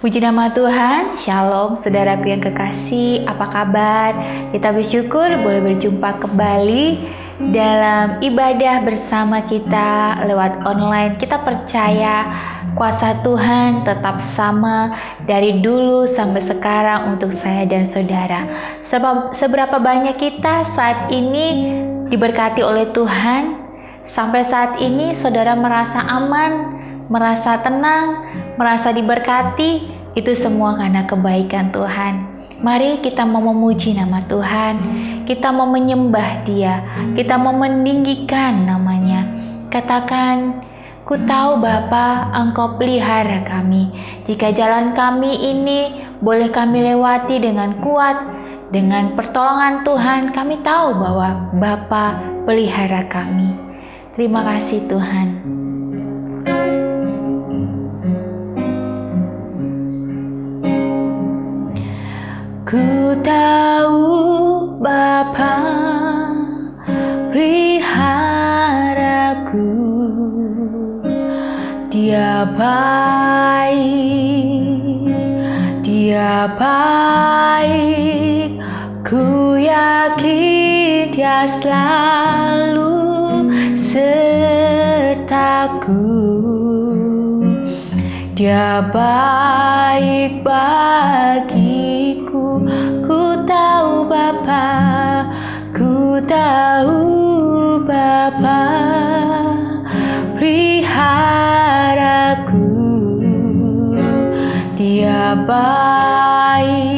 Puji nama Tuhan, Shalom saudaraku yang kekasih, apa kabar? Kita bersyukur boleh berjumpa kembali dalam ibadah bersama kita lewat online. Kita percaya kuasa Tuhan tetap sama dari dulu sampai sekarang untuk saya dan saudara. Seberapa banyak kita saat ini diberkati oleh Tuhan? Sampai saat ini saudara merasa aman, merasa tenang, merasa diberkati, itu semua karena kebaikan Tuhan. Mari kita mau memuji nama Tuhan, kita mau menyembah Dia, kita mau meninggikan namanya. Katakan, ku tahu Bapa, Engkau pelihara kami. Jika jalan kami ini boleh kami lewati dengan kuat, dengan pertolongan Tuhan, kami tahu bahwa Bapa pelihara kami. Terima kasih Tuhan. Ku tahu Bapa peliharaku, Dia baik, ku yakin Dia selalu sertaku. Dia baik bagiku, ku tahu Bapa, ku tahu Bapa peliharaku. Dia baik,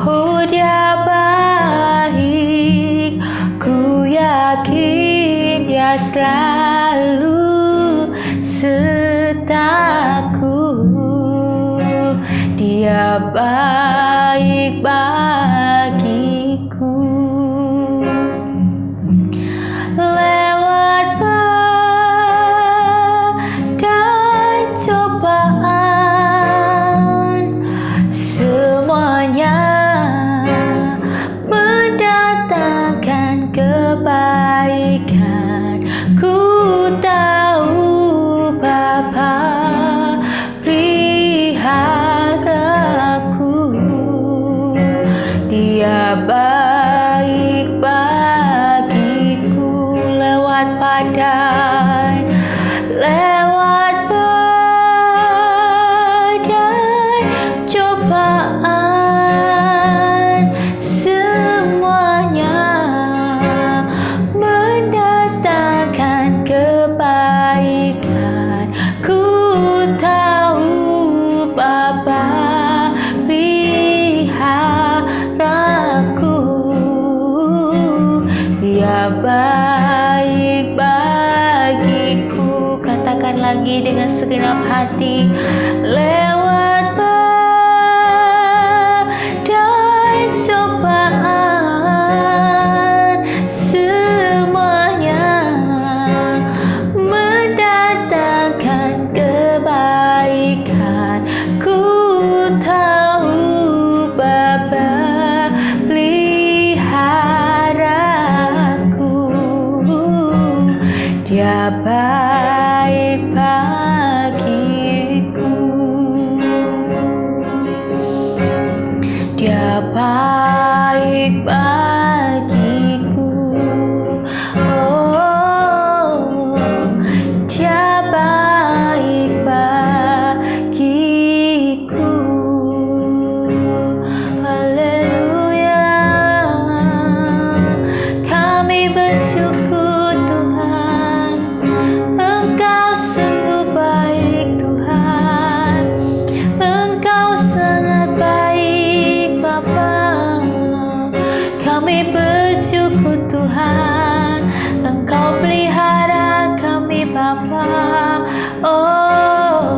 oh Dia baik, ku yakin Dia selalu sertaku. Dia baik bagiku. Lewat badai cobaan, semuanya mendatangkan kebaikan. Ku tahu Bapa peliharaku. Dia baik bagiku. Lewat badai cobaan, semuanya mendatangkan kebaikan. Ku tahu Bapa peliharaku. Dia baik bagiku. Katakan lagi dengan segenap hati. Lewat badai cobaan, semuanya mendatangkan kebaikan. Ku tahu Bapa peliharaku. Dia baik bagiku. Dia baik bagiku. Oh, Dia baik bagiku. Haleluya. Kami bersyukur Tuhan, Engkau sungguh baik Tuhan. Engkau sangat baik Bapa. Kami bersyukur Tuhan, Engkau pelihara kami Bapa. Oh,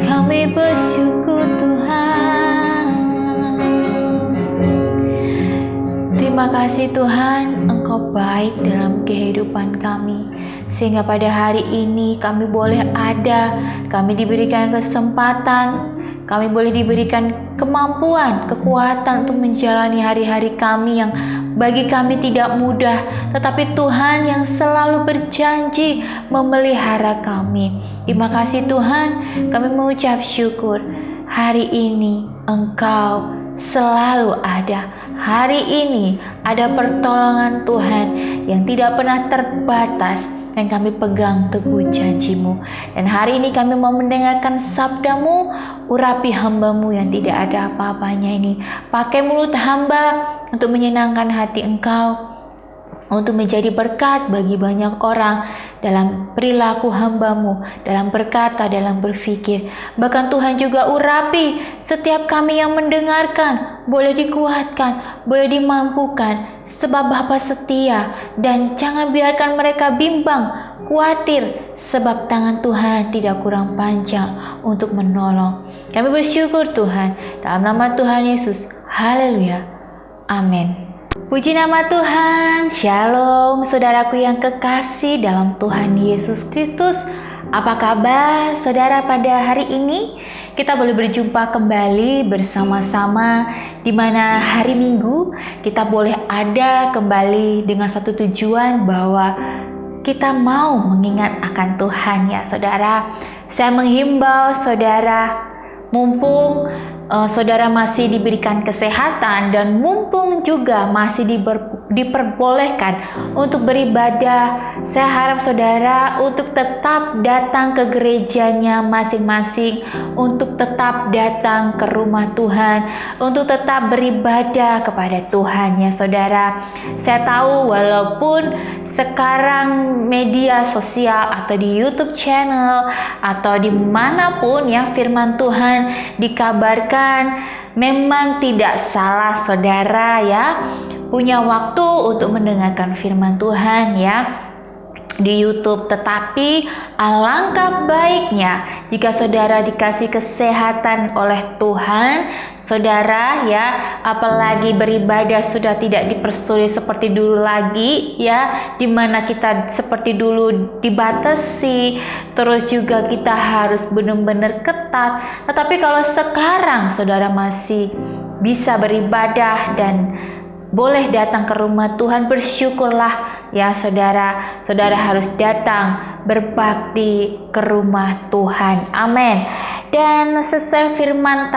kami bersyukur Tuhan. Terima kasih Tuhan, Engkau baik dalam kehidupan kami. Sehingga pada hari ini kami boleh ada, kami diberikan kesempatan, kami boleh diberikan kemampuan, kekuatan untuk menjalani hari-hari kami yang bagi kami tidak mudah, tetapi Tuhan yang selalu berjanji memelihara kami. Terima kasih Tuhan, kami mengucap syukur. Hari ini Engkau selalu ada. Hari ini ada pertolongan Tuhan yang tidak pernah terbatas, dan kami pegang teguh janji-Mu. Dan hari ini kami mau mendengarkan sabda-Mu. Urapi hamba-Mu yang tidak ada apa-apanya ini. Pakai mulut hamba untuk menyenangkan hati Engkau, untuk menjadi berkat bagi banyak orang dalam perilaku hamba-Mu, dalam berkata, dalam berpikir. Bahkan Tuhan juga urapi setiap kami yang mendengarkan, boleh dikuatkan, boleh dimampukan, sebab Bapa setia, dan jangan biarkan mereka bimbang, khawatir, sebab tangan Tuhan tidak kurang panjang untuk menolong. Kami bersyukur Tuhan, dalam nama Tuhan Yesus. Haleluya. Amin. Puji nama Tuhan. Shalom saudaraku yang kekasih dalam Tuhan Yesus Kristus. Apa kabar saudara pada hari ini? Kita boleh berjumpa kembali bersama-sama, di mana hari Minggu kita boleh ada kembali dengan satu tujuan, bahwa kita mau mengingat akan Tuhan ya saudara. Saya menghimbau saudara, mumpung saudara masih diberikan kesehatan dan mumpung juga masih diperbolehkan untuk beribadah, saya harap saudara untuk tetap datang ke gerejanya masing-masing, untuk tetap datang ke rumah Tuhan, untuk tetap beribadah kepada Tuhan ya saudara. Saya tahu walaupun sekarang media sosial atau di YouTube channel atau dimanapun ya firman Tuhan dikabarkan, memang tidak salah saudara ya punya waktu untuk mendengarkan firman Tuhan ya di YouTube, tetapi alangkah baiknya jika saudara dikasih kesehatan oleh Tuhan saudara ya, apalagi beribadah sudah tidak dipersulit seperti dulu lagi ya, dimana kita seperti dulu dibatasi, terus juga kita harus benar-benar ketat. Tetapi kalau sekarang saudara masih bisa beribadah dan boleh datang ke rumah Tuhan, bersyukurlah ya saudara. Saudara harus datang berbakti ke rumah Tuhan. Amin. Dan sesuai firman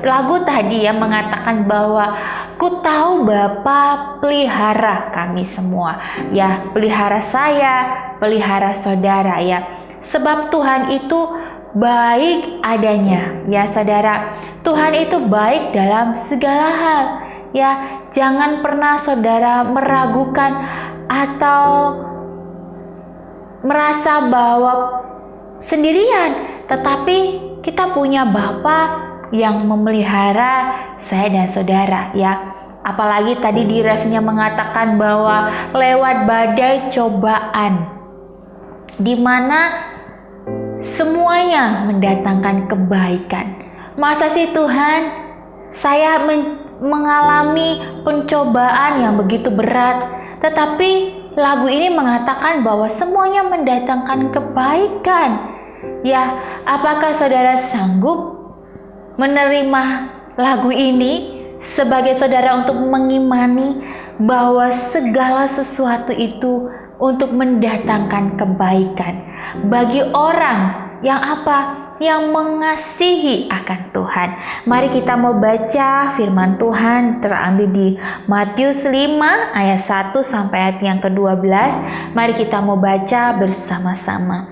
lagu tadi ya, mengatakan bahwa ku tahu Bapa pelihara kami semua ya, pelihara saya, pelihara saudara ya. Sebab Tuhan itu baik adanya ya saudara. Tuhan itu baik dalam segala hal ya. Jangan pernah saudara meragukan atau merasa bahwa sendirian, tetapi kita punya Bapa yang memelihara saya dan saudara ya. Apalagi tadi di refnya mengatakan bahwa lewat badai cobaan, di mana semuanya mendatangkan kebaikan. Masa sih Tuhan, saya mengalami pencobaan yang begitu berat, tetapi lagu ini mengatakan bahwa semuanya mendatangkan kebaikan. Ya, apakah saudara sanggup menerima lagu ini sebagai saudara untuk mengimani bahwa segala sesuatu itu untuk mendatangkan kebaikan bagi orang yang yang mengasihi akan Tuhan. Mari kita mau baca firman Tuhan terambil di Matius 5 ayat 1 sampai ayat yang ke-12. Mari kita mau baca bersama-sama.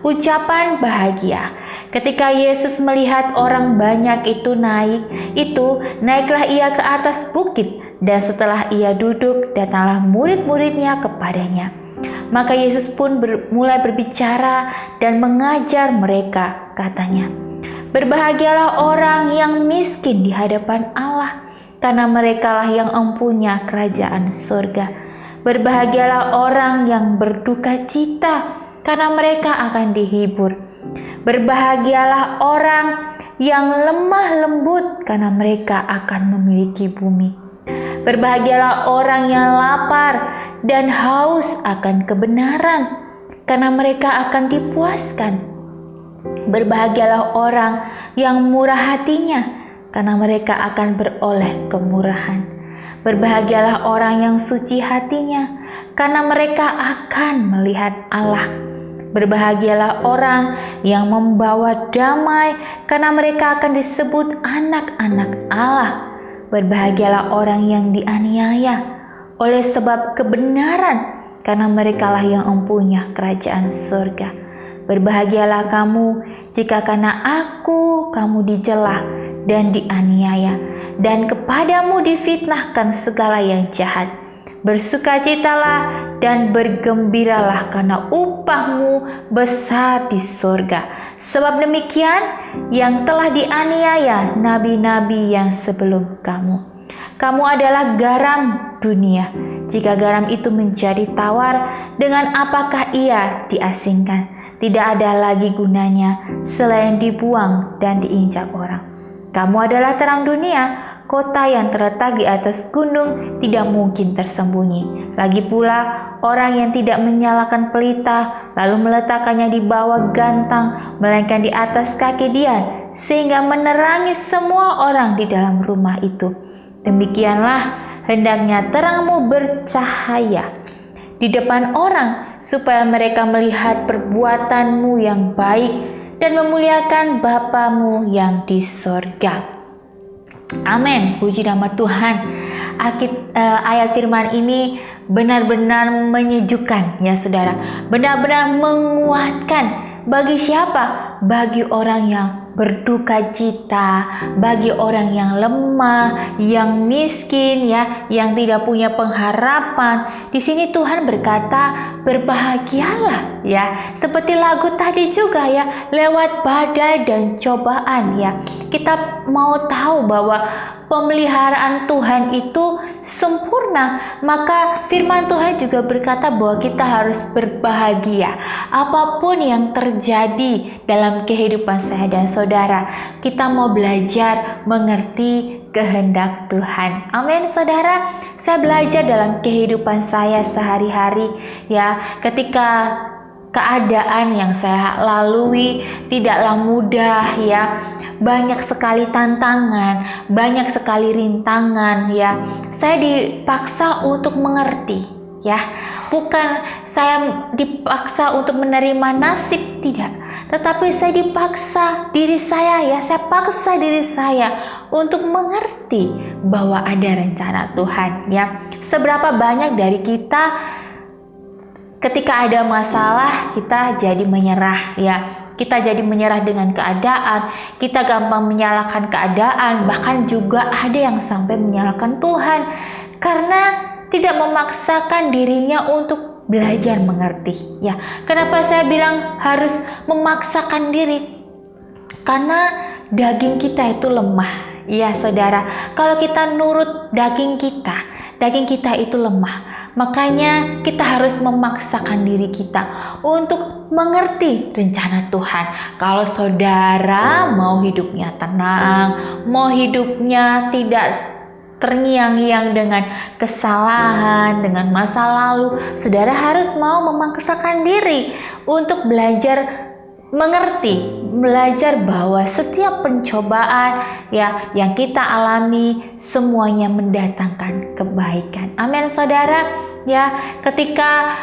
Ucapan bahagia. Ketika Yesus melihat orang banyak itu naiklah ia ke atas bukit, dan setelah ia duduk, datanglah murid-muridnya kepadanya. Maka Yesus pun mulai berbicara dan mengajar mereka, katanya, berbahagialah orang yang miskin di hadapan Allah, karena merekalah yang empunya kerajaan surga. Berbahagialah orang yang berduka cita, karena mereka akan dihibur. Berbahagialah orang yang lemah lembut, karena mereka akan memiliki bumi. Berbahagialah orang yang lapar dan haus akan kebenaran, karena mereka akan dipuaskan. Berbahagialah orang yang murah hatinya, karena mereka akan beroleh kemurahan. Berbahagialah orang yang suci hatinya, karena mereka akan melihat Allah. Berbahagialah orang yang membawa damai, karena mereka akan disebut anak-anak Allah. Berbahagialah orang yang dianiaya oleh sebab kebenaran, karena merekalah yang mempunyai kerajaan surga. Berbahagialah kamu jika karena aku kamu dicela dan dianiaya, dan kepadamu difitnahkan segala yang jahat. Bersukacitalah dan bergembiralah, karena upahmu besar di surga. Sebab demikian yang telah dianiaya nabi-nabi yang sebelum kamu. Kamu adalah garam dunia. Jika garam itu menjadi tawar, dengan apakah ia diasingkan? Tidak ada lagi gunanya selain dibuang dan diinjak orang. Kamu adalah terang dunia. Kota yang terletak di atas gunung tidak mungkin tersembunyi. Lagi pula, orang yang tidak menyalakan pelita lalu meletakkannya di bawah gantang, melainkan di atas kaki dian, sehingga menerangi semua orang di dalam rumah itu. Demikianlah hendaknya terangmu bercahaya di depan orang, supaya mereka melihat perbuatanmu yang baik dan memuliakan Bapamu yang di sorga. Amin, puji nama Tuhan. Ayat firman ini benar-benar menyejukkan ya saudara, benar-benar menguatkan. Bagi siapa? Bagi orang yang berduka cita, bagi orang yang lemah, yang miskin ya, yang tidak punya pengharapan. Di sini Tuhan berkata, berbahagialah ya. Seperti lagu tadi juga ya, lewat badai dan cobaan ya. Kita mau tahu bahwa pemeliharaan Tuhan itu sempurna, maka firman Tuhan juga berkata bahwa kita harus berbahagia. Apapun yang terjadi dalam kehidupan saya dan saudara, kita mau belajar mengerti kehendak Tuhan. Amin saudara. Saya belajar dalam kehidupan saya sehari-hari ya, ketika keadaan yang saya lalui tidaklah mudah ya. Banyak sekali tantangan, banyak sekali rintangan ya. Saya dipaksa untuk mengerti ya. Bukan saya dipaksa untuk menerima nasib, tidak. Tetapi saya dipaksa diri saya ya. Saya paksa diri saya untuk mengerti bahwa ada rencana Tuhan ya. Seberapa banyak dari kita ketika ada masalah kita jadi menyerah ya. Kita jadi menyerah dengan keadaan, kita gampang menyalahkan keadaan, bahkan juga ada yang sampai menyalahkan Tuhan karena tidak memaksakan dirinya untuk belajar mengerti ya. Kenapa saya bilang harus memaksakan diri? Karena daging kita itu lemah ya saudara. Kalau kita nurut daging kita itu lemah. Makanya kita harus memaksakan diri kita untuk mengerti rencana Tuhan. Kalau saudara mau hidupnya tenang, mau hidupnya tidak terngiang-ngiang dengan kesalahan, dengan masa lalu, saudara harus mau memaksakan diri untuk belajar mengerti, belajar bahwa setiap pencobaan ya yang kita alami semuanya mendatangkan kebaikan. Amin saudara. Ya, ketika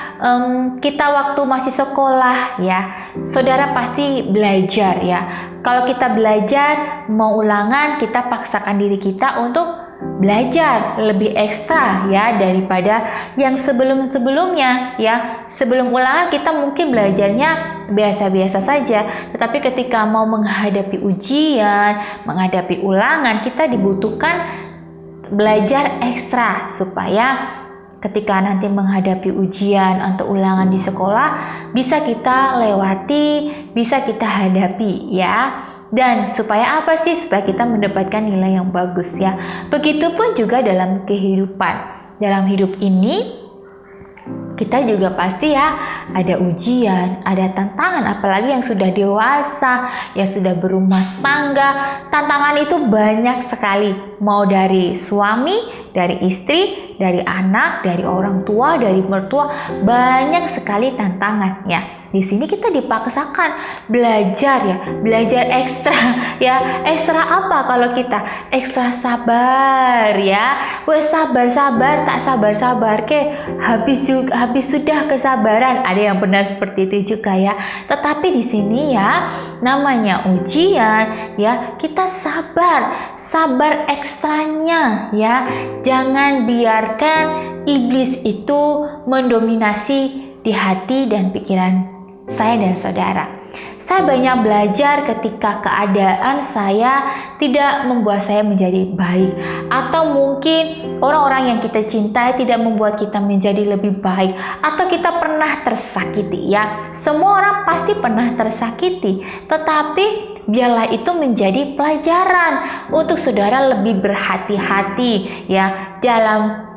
kita waktu masih sekolah ya, saudara pasti belajar ya. Kalau kita belajar mau ulangan, kita paksakan diri kita untuk belajar lebih ekstra ya daripada yang sebelum-sebelumnya ya. Sebelum ulangan kita mungkin belajarnya biasa-biasa saja, tetapi ketika mau menghadapi ujian, menghadapi ulangan, kita dibutuhkan belajar ekstra supaya ketika nanti menghadapi ujian atau ulangan di sekolah bisa kita lewati, bisa kita hadapi ya. Dan supaya apa sih? Supaya kita mendapatkan nilai yang bagus ya. Begitupun juga dalam kehidupan. Dalam hidup ini kita juga pasti ya ada ujian, ada tantangan, apalagi yang sudah dewasa, yang sudah berumah tangga. Tantangan itu banyak sekali, mau dari suami, dari istri, dari anak, dari orang tua, dari mertua, banyak sekali tantangan ya. di sini kita dipaksakan belajar ya, belajar ekstra ya. Ekstra apa kalau kita? Ekstra sabar ya. Wes sabar-sabar, tak sabar-sabar ke habis sudah kesabaran. Ada yang pernah seperti itu juga ya. Tetapi di sini ya namanya ujian ya, kita sabar ekstranya ya. Jangan biarkan iblis itu mendominasi di hati dan pikiran saya dan saudara. Saya banyak belajar ketika keadaan saya tidak membuat saya menjadi baik, atau mungkin orang-orang yang kita cintai tidak membuat kita menjadi lebih baik, atau kita pernah tersakiti ya. Semua orang pasti pernah tersakiti, tetapi biarlah itu menjadi pelajaran untuk saudara lebih berhati-hati ya dalam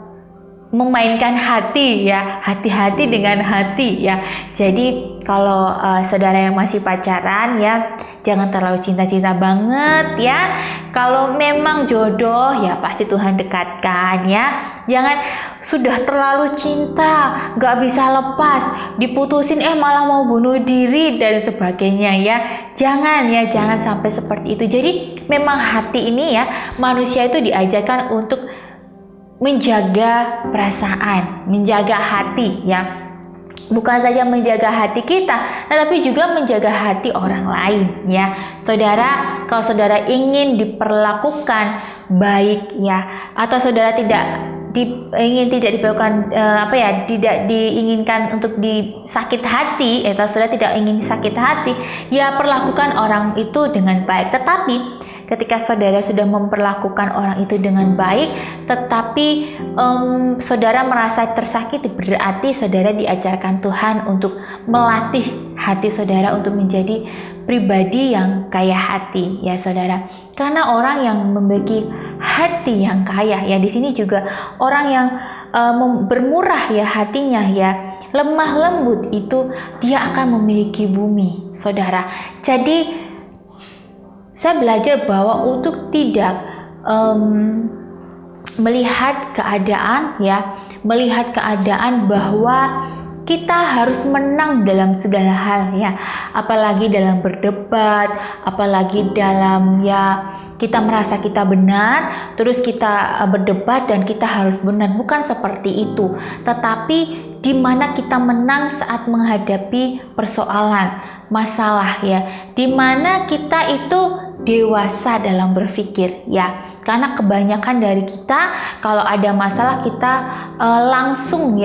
memainkan hati ya, hati-hati dengan hati ya. Jadi kalau saudara yang masih pacaran ya, jangan terlalu cinta-cinta banget ya. Kalau memang jodoh ya pasti Tuhan dekatkan ya. Jangan sudah terlalu cinta, gak bisa lepas, diputusin malah mau bunuh diri dan sebagainya ya. Jangan sampai seperti itu. Jadi memang hati ini ya, manusia itu diajarkan untuk menjaga perasaan, menjaga hati ya. Bukan saja menjaga hati kita, tetapi juga menjaga hati orang lain ya. Saudara, kalau saudara ingin diperlakukan baik ya, atau saudara tidak diperlakukan tidak diinginkan untuk disakit hati, atau saudara tidak ingin sakit hati, ya perlakukan orang itu dengan baik. Tetapi ketika saudara sudah memperlakukan orang itu dengan baik, tetapi saudara merasa tersakiti, berarti saudara diajarkan Tuhan untuk melatih hati saudara untuk menjadi pribadi yang kaya hati ya saudara. Karena orang yang memiliki hati yang kaya ya, di sini juga orang yang bermurah ya hatinya ya, lemah lembut, itu dia akan memiliki bumi saudara. Jadi saya belajar bahwa untuk tidak melihat keadaan bahwa kita harus menang dalam segala hal ya, apalagi dalam berdebat, apalagi dalam kita merasa kita benar, terus kita berdebat dan kita harus benar. Bukan seperti itu, tetapi di mana kita menang saat menghadapi persoalan, masalah ya, di mana kita itu dewasa dalam berpikir ya. Karena kebanyakan dari kita kalau ada masalah kita langsung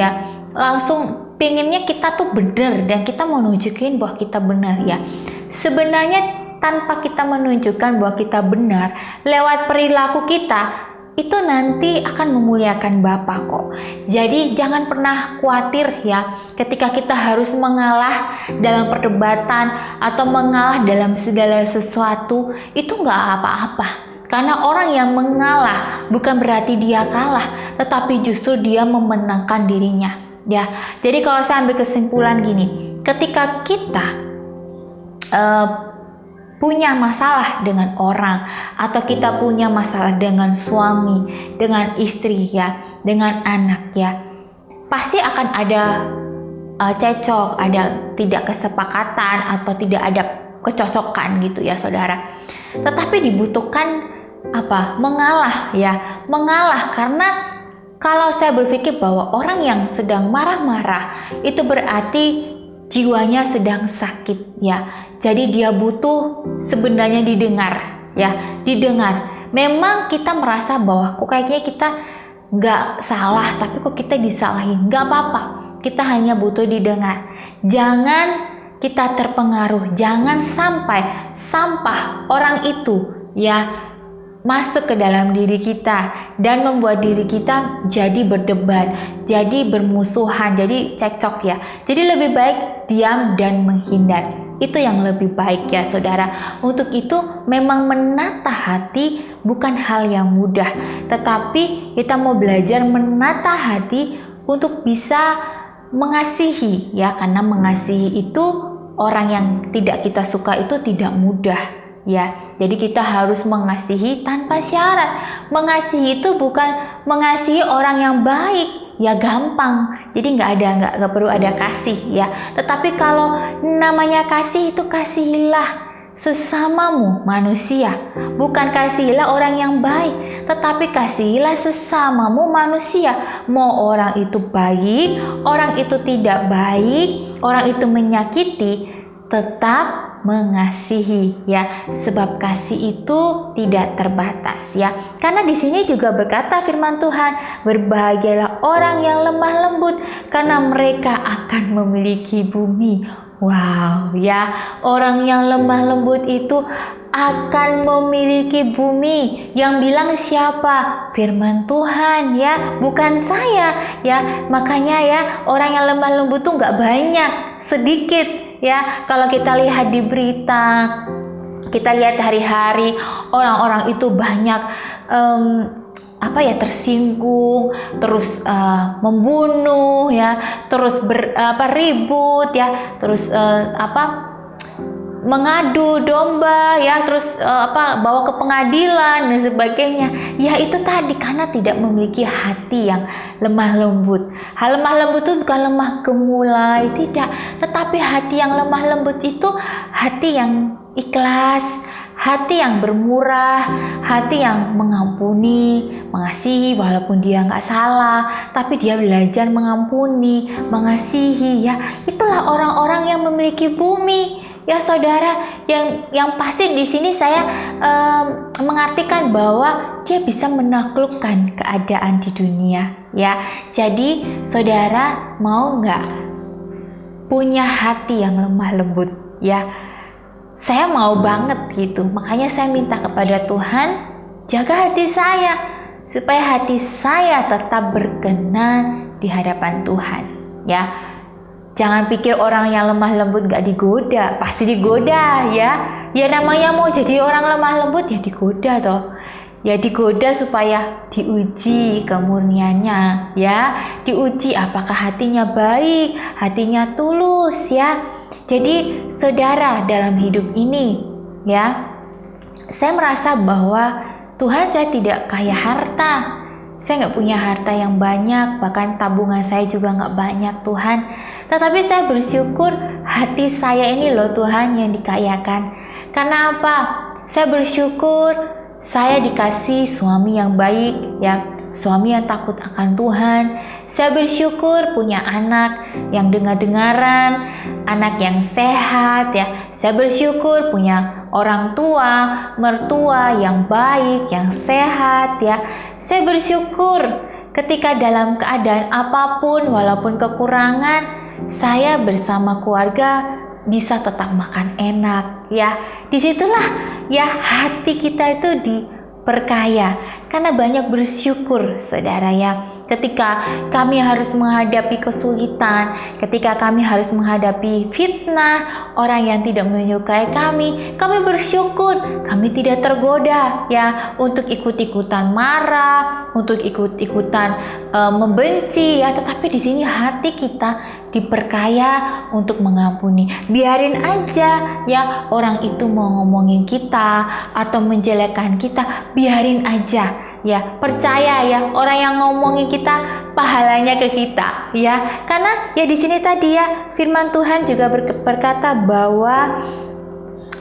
pengennya kita tuh benar dan kita mau nunjukin bahwa kita benar ya. Sebenarnya tanpa kita menunjukkan bahwa kita benar, lewat perilaku kita itu nanti akan memuliakan Bapa kok. Jadi jangan pernah khawatir ya ketika kita harus mengalah dalam perdebatan atau mengalah dalam segala sesuatu, itu nggak apa-apa. Karena orang yang mengalah bukan berarti dia kalah, tetapi justru dia memenangkan dirinya ya. Jadi kalau saya ambil kesimpulan gini, ketika kita punya masalah dengan orang, atau kita punya masalah dengan suami, dengan istri ya, dengan anak ya, pasti akan ada cekcok, ada tidak kesepakatan atau tidak ada kecocokan gitu ya saudara. Tetapi dibutuhkan mengalah ya, mengalah. Karena kalau saya berpikir bahwa orang yang sedang marah-marah itu berarti jiwanya sedang sakit ya. Jadi dia butuh sebenarnya didengar ya, didengar. Memang kita merasa bahwa kok kayaknya kita nggak salah, tapi kok kita disalahin. Nggak apa-apa, kita hanya butuh didengar. Jangan kita terpengaruh, jangan sampai sampah orang itu ya masuk ke dalam diri kita dan membuat diri kita jadi berdebat, jadi bermusuhan, jadi cekcok ya. Jadi lebih baik diam dan menghindar. Itu yang lebih baik ya saudara. Untuk itu memang menata hati bukan hal yang mudah, tetapi kita mau belajar menata hati untuk bisa mengasihi ya. Karena mengasihi itu, orang yang tidak kita suka itu tidak mudah ya. Jadi kita harus mengasihi tanpa syarat. Mengasihi itu bukan mengasihi orang yang baik, ya gampang. Jadi nggak perlu ada kasih ya. Tetapi kalau namanya kasih itu kasihilah sesamamu manusia. Bukan kasihilah orang yang baik, tetapi kasihilah sesamamu manusia. Mau orang itu baik, orang itu tidak baik, orang itu menyakiti, tetap mengasihi ya, sebab kasih itu tidak terbatas ya. Karena di sini juga berkata firman Tuhan, berbahagialah orang yang lemah lembut karena mereka akan memiliki bumi. Wow ya, orang yang lemah lembut itu akan memiliki bumi. Yang bilang siapa? Firman Tuhan ya, bukan saya ya. Makanya ya, orang yang lemah lembut tuh nggak banyak, sedikit ya. Kalau kita lihat di berita, kita lihat hari-hari orang-orang itu banyak tersinggung, terus membunuh ya, terus ribut ya, terus mengadu domba ya, terus bawa ke pengadilan dan sebagainya. Ya itu tadi, karena tidak memiliki hati yang lemah lembut. Hal lemah lembut itu bukan lemah gemulai, tidak, tetapi hati yang lemah lembut itu hati yang ikhlas, hati yang bermurah, hati yang mengampuni, mengasihi walaupun dia nggak salah, tapi dia belajar mengampuni, mengasihi ya. Itulah orang-orang yang memiliki bumi ya saudara. Yang pasti di sini saya mengartikan bahwa dia bisa menaklukkan keadaan di dunia ya. Jadi saudara mau nggak punya hati yang lemah lembut ya? Saya mau banget gitu. Makanya saya minta kepada Tuhan, jaga hati saya supaya hati saya tetap berkenan di hadapan Tuhan ya. Jangan pikir orang yang lemah lembut gak digoda, pasti digoda ya. Ya namanya mau jadi orang lemah lembut ya digoda toh. Ya digoda supaya diuji kemurniannya ya. Diuji apakah hatinya baik, hatinya tulus ya. Jadi saudara, dalam hidup ini ya, saya merasa bahwa Tuhan, saya tidak kaya harta. Saya nggak punya harta yang banyak, bahkan tabungan saya juga nggak banyak Tuhan. Tetapi saya bersyukur hati saya ini loh Tuhan yang dikayakan. Karena apa? Saya bersyukur saya dikasih suami yang baik ya, suami yang takut akan Tuhan. Saya bersyukur punya anak yang dengar-dengaran, anak yang sehat ya. Saya bersyukur punya orang tua, mertua yang baik, yang sehat ya. Saya bersyukur ketika dalam keadaan apapun, walaupun kekurangan, saya bersama keluarga bisa tetap makan enak ya. Disitulah ya hati kita itu diperkaya karena banyak bersyukur saudara ya. Ketika kami harus menghadapi kesulitan, ketika kami harus menghadapi fitnah, orang yang tidak menyukai kami bersyukur kami tidak tergoda ya untuk ikut-ikutan marah, untuk ikut-ikutan membenci ya. Tetapi di sini hati kita diperkaya untuk mengampuni. Biarin aja ya orang itu mau ngomongin kita atau menjelekkan kita, biarin aja. Ya, percaya ya, orang yang ngomongin kita pahalanya ke kita ya. Karena ya di sini tadi ya firman Tuhan juga berkata bahwa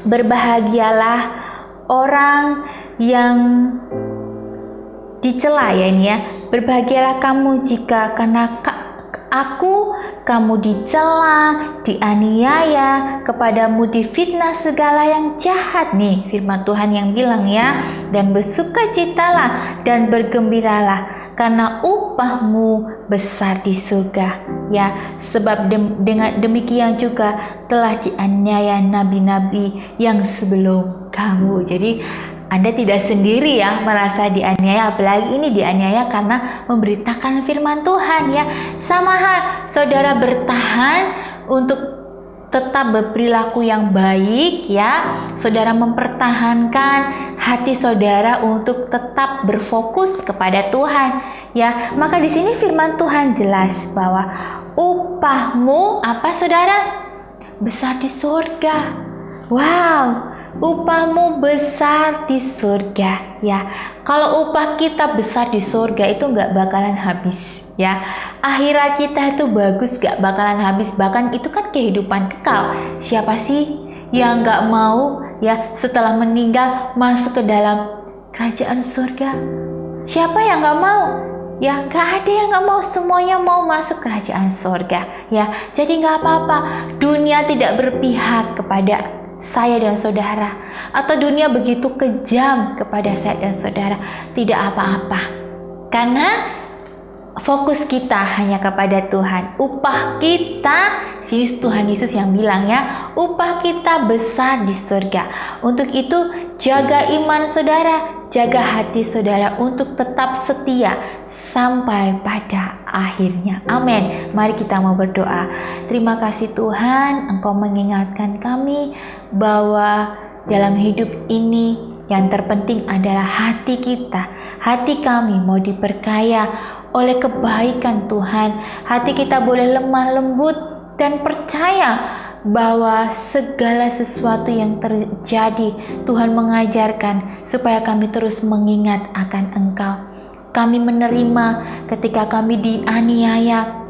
berbahagialah orang yang dicela ya ini ya. Berbahagialah kamu jika karena kamu dicela, dianiaya, kepadamu difitnah segala yang jahat nih firman Tuhan yang bilang ya. Dan bersukacitalah dan bergembiralah karena upahmu besar di surga ya. Sebab dengan demikian juga telah dianiaya nabi-nabi yang sebelum kamu. Jadi Anda tidak sendiri ya merasa dianiaya, apalagi ini dianiaya karena memberitakan firman Tuhan ya. Sama hal, saudara bertahan untuk tetap berperilaku yang baik ya. Saudara mempertahankan hati saudara untuk tetap berfokus kepada Tuhan ya. Maka di sini firman Tuhan jelas bahwa upahmu apa saudara? Besar di surga. Wow. upahmu besar di surga ya. Kalau upah kita besar di surga itu nggak bakalan habis ya. Akhirat kita itu bagus, nggak bakalan habis. Bahkan itu kan kehidupan kekal. Siapa sih yang nggak mau ya setelah meninggal masuk ke dalam kerajaan surga? Siapa yang nggak mau? Ya nggak ada yang nggak mau, semuanya mau masuk kerajaan surga ya. Jadi nggak apa-apa, dunia tidak berpihak kepada saya dan saudara, atau dunia begitu kejam kepada saya dan saudara, tidak apa-apa, karena fokus kita hanya kepada Tuhan. Upah kita, Tuhan Yesus yang bilang ya, upah kita besar di surga. Untuk itu jaga iman saudara, jaga hati saudara untuk tetap setia sampai pada akhirnya. Amin. Mari kita mau berdoa. Terima kasih Tuhan, Engkau mengingatkan kami bahwa dalam hidup ini yang terpenting adalah hati kita. Hati kami mau diperkaya oleh kebaikan Tuhan. Hati kita boleh lemah lembut dan percaya bahwa segala sesuatu yang terjadi Tuhan mengajarkan supaya kami terus mengingat akan Engkau. Kami menerima ketika kami dianiaya,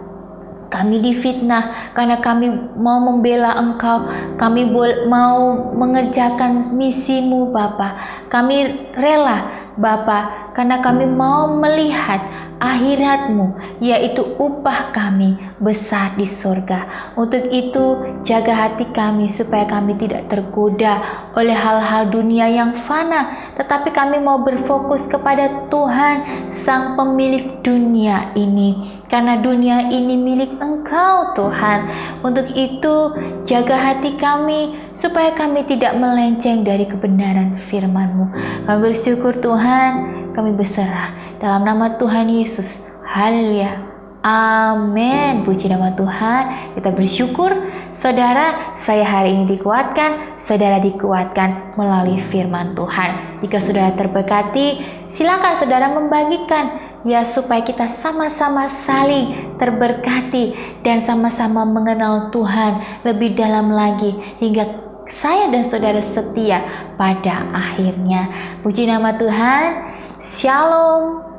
kami difitnah karena kami mau membela Engkau, kami mau mengerjakan misimu Bapa. Kami rela Bapa karena kami mau melihat akhirat-Mu, yaitu upah kami besar di surga. Untuk itu jaga hati kami supaya kami tidak tergoda oleh hal-hal dunia yang fana, tetapi kami mau berfokus kepada Tuhan, Sang Pemilik dunia ini. Karena dunia ini milik Engkau Tuhan. Untuk itu jaga hati kami supaya kami tidak melenceng dari kebenaran firman-Mu. Kami bersyukur Tuhan, kami berserah dalam nama Tuhan Yesus. Haleluya. Amin. Puji nama Tuhan. Kita bersyukur saudara, saya hari ini dikuatkan, saudara dikuatkan melalui firman Tuhan. Jika saudara terberkati, silakan saudara membagikan ya, supaya kita sama-sama saling terberkati dan sama-sama mengenal Tuhan lebih dalam lagi hingga saya dan saudara setia pada akhirnya. Puji nama Tuhan. Shalom.